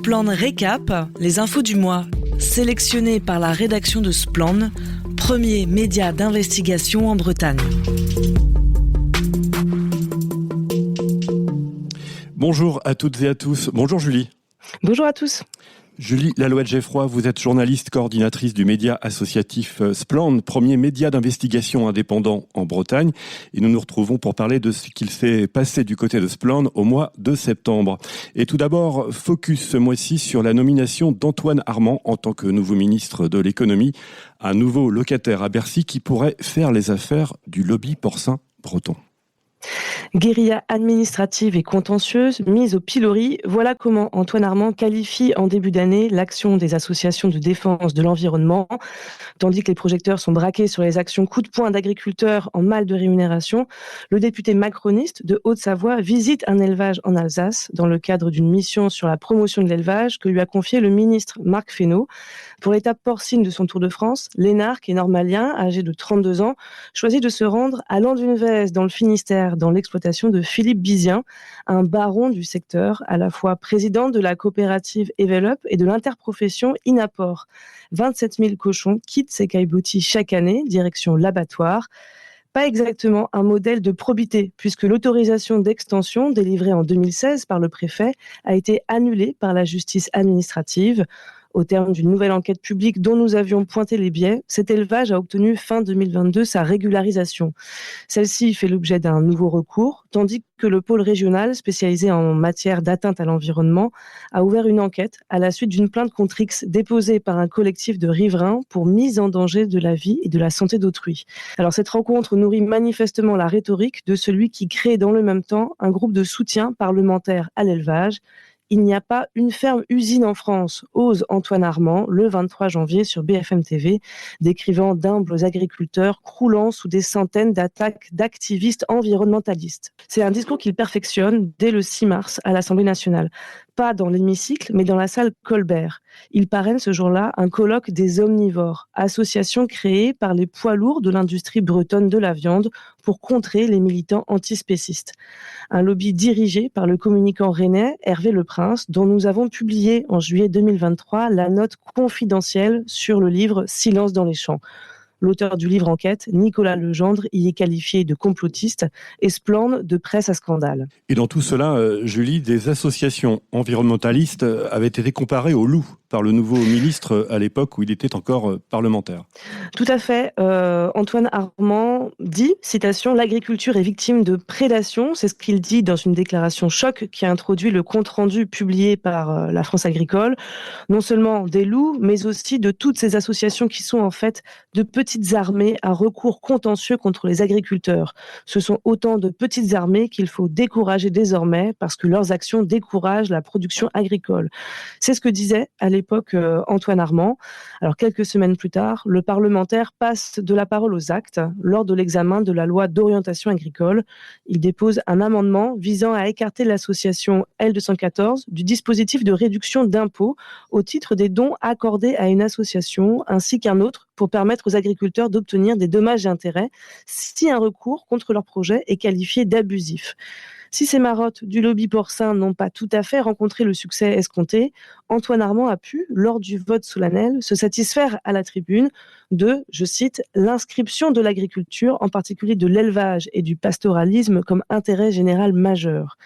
Splend Récap, les infos du mois, sélectionnées par la rédaction de Splend, premier média d'investigation en Bretagne. Bonjour à toutes et à tous. Bonjour Julie. Bonjour à tous. Julie Lalouette-Geffroy, vous êtes journaliste, coordinatrice du média associatif Splend, premier média d'investigation indépendant en Bretagne. Et nous nous retrouvons pour parler de ce qu'il s'est passé du côté de Splend au mois de septembre. Et tout d'abord, focus ce mois-ci sur la nomination d'Antoine Armand en tant que nouveau ministre de l'économie, un nouveau locataire à Bercy qui pourrait faire les affaires du lobby porcin breton. Guérilla administrative et contentieuse, mise au pilori, voilà comment Antoine Armand qualifie en début d'année l'action des associations de défense de l'environnement. Tandis que les projecteurs sont braqués sur les actions coup de poing d'agriculteurs en mal de rémunération, le député macroniste de Haute-Savoie visite un élevage en Alsace dans le cadre d'une mission sur la promotion de l'élevage que lui a confié le ministre Marc Fesneau. Pour l'étape porcine de son Tour de France, l'énarque et normalien, âgé de 32 ans, choisit de se rendre à Landunvez dans le Finistère, dans l'exploitation de Philippe Bizien, un baron du secteur, à la fois président de la coopérative Evelup et de l'interprofession Inaport. 27 000 cochons quittent ces caillebotis chaque année, direction l'abattoir. Pas exactement un modèle de probité, puisque l'autorisation d'extension délivrée en 2016 par le préfet a été annulée par la justice administrative. Au terme d'une nouvelle enquête publique dont nous avions pointé les biais, cet élevage a obtenu fin 2022 sa régularisation. Celle-ci fait l'objet d'un nouveau recours, tandis que le pôle régional, spécialisé en matière d'atteinte à l'environnement, a ouvert une enquête à la suite d'une plainte contre X déposée par un collectif de riverains pour mise en danger de la vie et de la santé d'autrui. Alors cette rencontre nourrit manifestement la rhétorique de celui qui crée dans le même temps un groupe de soutien parlementaire à l'élevage. Il n'y a pas une ferme-usine en France, ose Antoine Armand le 23 janvier sur BFM TV, décrivant d'humbles agriculteurs croulant sous des centaines d'attaques d'activistes environnementalistes. C'est un discours qu'il perfectionne dès le 6 mars à l'Assemblée nationale. Pas dans l'hémicycle, mais dans la salle Colbert. Il parraine ce jour-là un colloque des omnivores, association créée par les poids lourds de l'industrie bretonne de la viande pour contrer les militants antispécistes. Un lobby dirigé par le communicant rennais Hervé Leprince, dont nous avons publié en juillet 2023 la note confidentielle sur le livre Silence dans les champs. L'auteur du livre enquête, Nicolas Legendre, y est qualifié de complotiste et Splend de presse à scandale. Et dans tout cela, Julie, des associations environnementalistes avaient été comparées au loup par le nouveau ministre à l'époque où il était encore parlementaire. Tout à fait. Antoine Armand dit, citation, « L'agriculture est victime de prédation ». C'est ce qu'il dit dans une déclaration choc qui a introduit le compte-rendu publié par la France agricole. Non seulement des loups, mais aussi de toutes ces associations qui sont en fait de petites armées à recours contentieux contre les agriculteurs. Ce sont autant de petites armées qu'il faut décourager désormais parce que leurs actions découragent la production agricole. C'est ce que disait à l'époque Antoine Armand. Alors quelques semaines plus tard, le parlementaire passe de la parole aux actes lors de l'examen de la loi d'orientation agricole. Il dépose un amendement visant à écarter l'association L214 du dispositif de réduction d'impôts au titre des dons accordés à une association ainsi qu'un autre pour permettre aux agriculteurs d'obtenir des dommages et intérêts si un recours contre leur projet est qualifié d'abusif. Si ces marottes du lobby porcin n'ont pas tout à fait rencontré le succès escompté, Antoine Armand a pu, lors du vote solennel, se satisfaire à la tribune de, je cite, « l'inscription de l'agriculture, en particulier de l'élevage et du pastoralisme, comme intérêt général majeur ».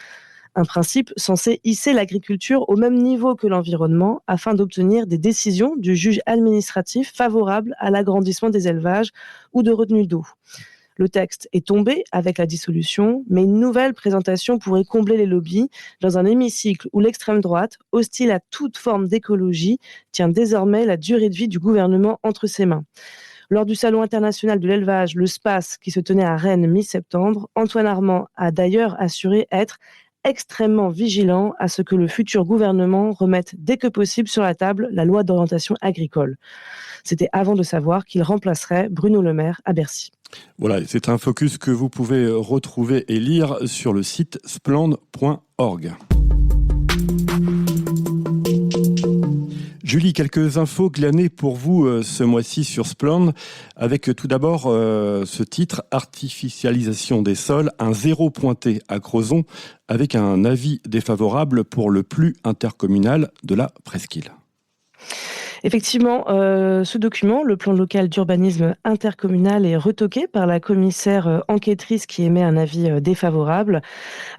Un principe censé hisser l'agriculture au même niveau que l'environnement afin d'obtenir des décisions du juge administratif favorables à l'agrandissement des élevages ou de retenue d'eau. Le texte est tombé avec la dissolution, mais une nouvelle présentation pourrait combler les lobbies dans un hémicycle où l'extrême droite, hostile à toute forme d'écologie, tient désormais la durée de vie du gouvernement entre ses mains. Lors du Salon international de l'élevage, le SPACE, qui se tenait à Rennes mi-septembre, Antoine Armand a d'ailleurs assuré être extrêmement vigilant à ce que le futur gouvernement remette dès que possible sur la table la loi d'orientation agricole. C'était avant de savoir qu'il remplacerait Bruno Le Maire à Bercy. Voilà, c'est un focus que vous pouvez retrouver et lire sur le site splend.org. Julie, quelques infos glanées pour vous ce mois-ci sur Splend, avec tout d'abord ce titre « Artificialisation des sols, un zéro pointé à Crozon », avec un avis défavorable pour le plus intercommunal de la presqu'île. Effectivement, ce document, le plan local d'urbanisme intercommunal, est retoqué par la commissaire enquêtrice qui émet un avis défavorable.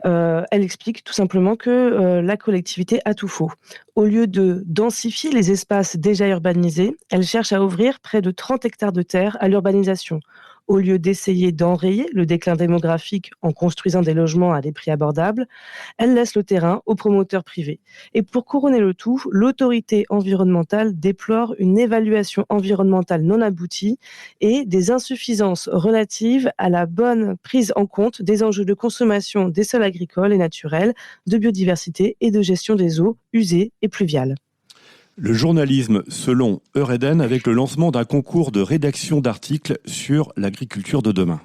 Elle explique tout simplement que la collectivité a tout faux. Au lieu de densifier les espaces déjà urbanisés, elle cherche à ouvrir près de 30 hectares de terre à l'urbanisation. Au lieu d'essayer d'enrayer le déclin démographique en construisant des logements à des prix abordables, elle laisse le terrain aux promoteurs privés. Et pour couronner le tout, l'autorité environnementale déplore une évaluation environnementale non aboutie et des insuffisances relatives à la bonne prise en compte des enjeux de consommation des sols agricoles et naturels, de biodiversité et de gestion des eaux usées et pluviales. Le journalisme selon Eureden avec le lancement d'un concours de rédaction d'articles sur l'agriculture de demain.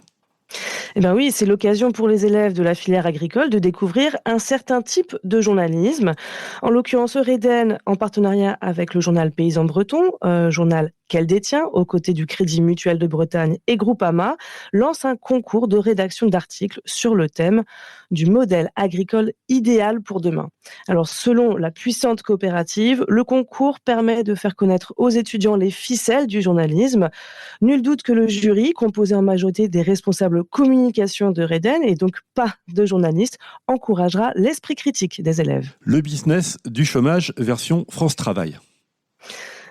Eh bien oui, c'est l'occasion pour les élèves de la filière agricole de découvrir un certain type de journalisme. En l'occurrence, Eureden, en partenariat avec le journal Paysan Breton, journal qu'elle détient, aux côtés du Crédit Mutuel de Bretagne et Groupama, lance un concours de rédaction d'articles sur le thème du modèle agricole idéal pour demain. Alors, selon la puissante coopérative, le concours permet de faire connaître aux étudiants les ficelles du journalisme. Nul doute que le jury, composé en majorité des responsables communication de Eureden et donc pas de journalistes, encouragera l'esprit critique des élèves. Le business du chômage version France Travail.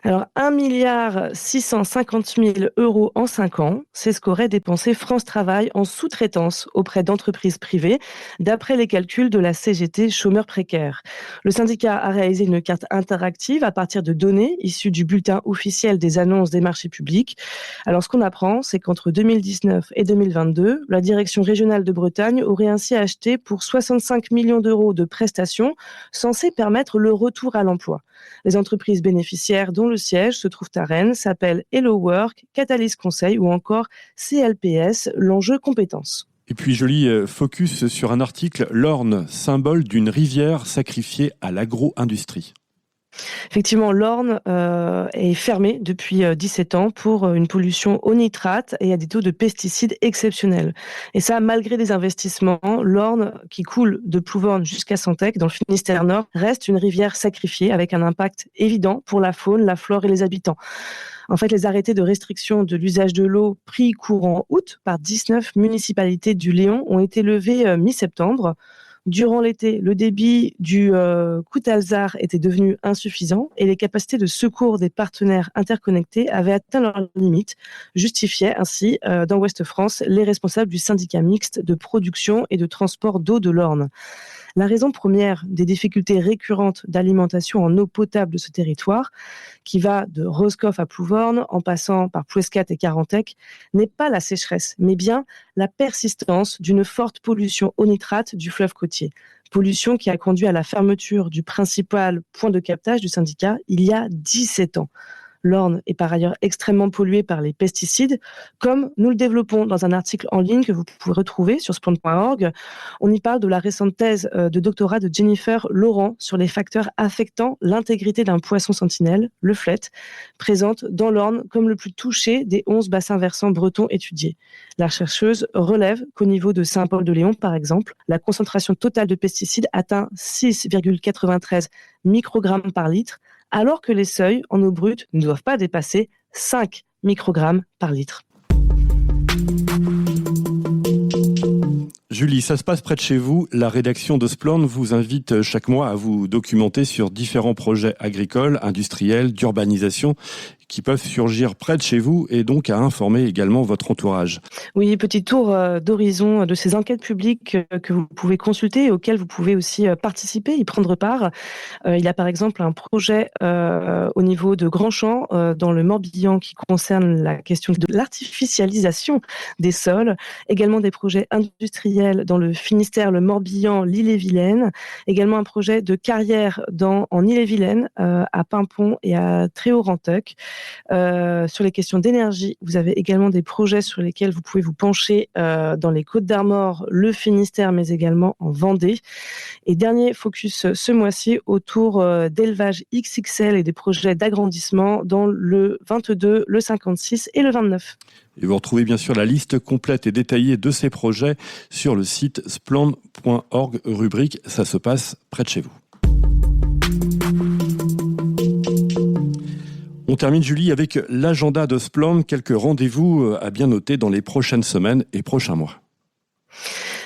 Alors, 1,650 milliard € en 5 ans, c'est ce qu'aurait dépensé France Travail en sous-traitance auprès d'entreprises privées, d'après les calculs de la CGT Chômeurs Précaires. Le syndicat a réalisé une carte interactive à partir de données issues du bulletin officiel des annonces des marchés publics. Alors, ce qu'on apprend, c'est qu'entre 2019 et 2022, la direction régionale de Bretagne aurait ainsi acheté pour 65 millions d'euros de prestations censées permettre le retour à l'emploi. Les entreprises bénéficiaires dont le siège se trouve à Rennes s'appellent Hello Work, Catalyst Conseil ou encore CLPS, l'enjeu compétences. Et puis joli focus sur un article, l'Orne, symbole d'une rivière sacrifiée à l'agro-industrie. Effectivement, l'Orne est fermée depuis 17 ans pour une pollution au nitrate et à des taux de pesticides exceptionnels. Et ça, malgré des investissements, l'Orne, qui coule de Plouvorne jusqu'à Santec, dans le Finistère Nord, reste une rivière sacrifiée avec un impact évident pour la faune, la flore et les habitants. En fait, les arrêtés de restriction de l'usage de l'eau pris courant août par 19 municipalités du Léon ont été levés mi-septembre. Durant l'été, le débit du Coutalzar était devenu insuffisant et les capacités de secours des partenaires interconnectés avaient atteint leurs limites, justifiaient ainsi dans Ouest France les responsables du syndicat mixte de production et de transport d'eau de l'Orne. La raison première des difficultés récurrentes d'alimentation en eau potable de ce territoire, qui va de Roscoff à Plouvorne, en passant par Plouescat et Carantec, n'est pas la sécheresse, mais bien la persistance d'une forte pollution au nitrate du fleuve côtier. Pollution qui a conduit à la fermeture du principal point de captage du syndicat il y a 17 ans. L'Orne est par ailleurs extrêmement polluée par les pesticides, comme nous le développons dans un article en ligne que vous pouvez retrouver sur splend.org. On y parle de la récente thèse de doctorat de Jennifer Laurent sur les facteurs affectant l'intégrité d'un poisson sentinelle, le flette, présente dans l'Orne comme le plus touché des 11 bassins versants bretons étudiés. La chercheuse relève qu'au niveau de Saint-Paul-de-Léon, par exemple, la concentration totale de pesticides atteint 6,93 microgrammes par litre, alors que les seuils en eau brute ne doivent pas dépasser 5 microgrammes par litre. Julie, ça se passe près de chez vous. La rédaction de Splend vous invite chaque mois à vous documenter sur différents projets agricoles, industriels, d'urbanisation qui peuvent surgir près de chez vous et donc à informer également votre entourage. Oui, petit tour d'horizon de ces enquêtes publiques que vous pouvez consulter et auxquelles vous pouvez aussi participer, y prendre part. Il y a par exemple un projet au niveau de Grandchamp dans le Morbihan qui concerne la question de l'artificialisation des sols. Également des projets industriels dans le Finistère, le Morbihan, l'Ille-et-Vilaine. Également un projet de carrière en Ille-et-Vilaine, à Pimpon et à Tréorantec. Sur les questions d'énergie, vous avez également des projets sur lesquels vous pouvez vous pencher dans les Côtes-d'Armor, le Finistère, mais également en Vendée. Et dernier focus ce mois-ci autour d'élevage XXL et des projets d'agrandissement dans le 22, le 56 et le 29. Et vous retrouvez bien sûr la liste complète et détaillée de ces projets sur le site spland.org, rubrique « Ça se passe près de chez vous ». On termine, Julie, avec l'agenda de Spland. Quelques rendez-vous à bien noter dans les prochaines semaines et prochains mois.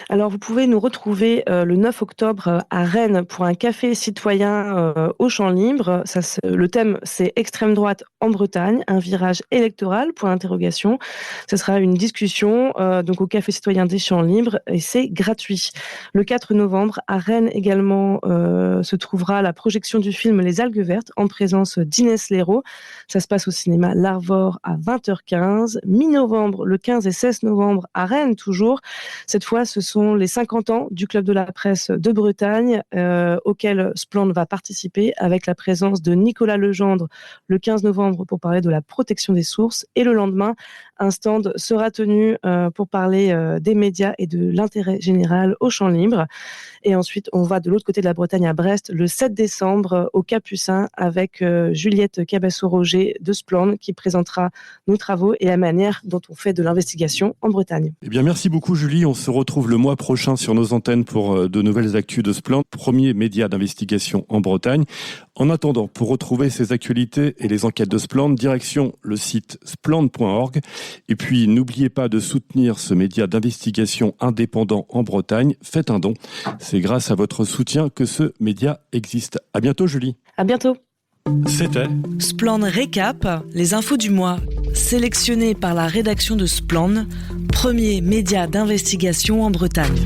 Alors, vous pouvez nous retrouver le 9 octobre à Rennes pour un café citoyen au Champ Libre. Le thème, c'est extrême droite en Bretagne, un virage électoral, point d'interrogation. Ce sera une discussion donc au café citoyen des Champs Libres et c'est gratuit. Le 4 novembre, à Rennes également, se trouvera la projection du film Les Algues Vertes en présence d'Inès Léraud. Ça se passe au cinéma L'Arvor à 20h15. Mi-novembre, le 15 et 16 novembre, à Rennes toujours. Cette fois, ce sont les 50 ans du Club de la Presse de Bretagne, auquel Spland va participer avec la présence de Nicolas Legendre le 15 novembre pour parler de la protection des sources. Et le lendemain, un stand sera tenu pour parler des médias et de l'intérêt général au Champ Libre. Et ensuite, on va de l'autre côté de la Bretagne à Brest le 7 décembre au Capucin avec Juliette Cabasso-Roger de Spland qui présentera nos travaux et la manière dont on fait de l'investigation en Bretagne. Eh bien, merci beaucoup, Julie. On se retrouve le mois prochain sur nos antennes pour de nouvelles actus de Spland, premier média d'investigation en Bretagne. En attendant, pour retrouver ces actualités et les enquêtes de Spland, direction le site spland.org. Et puis, n'oubliez pas de soutenir ce média d'investigation indépendant en Bretagne. Faites un don. C'est grâce à votre soutien que ce média existe. À bientôt, Julie. À bientôt. C'était Spland Récap, les infos du mois, sélectionnées par la rédaction de Spland, premier média d'investigation en Bretagne.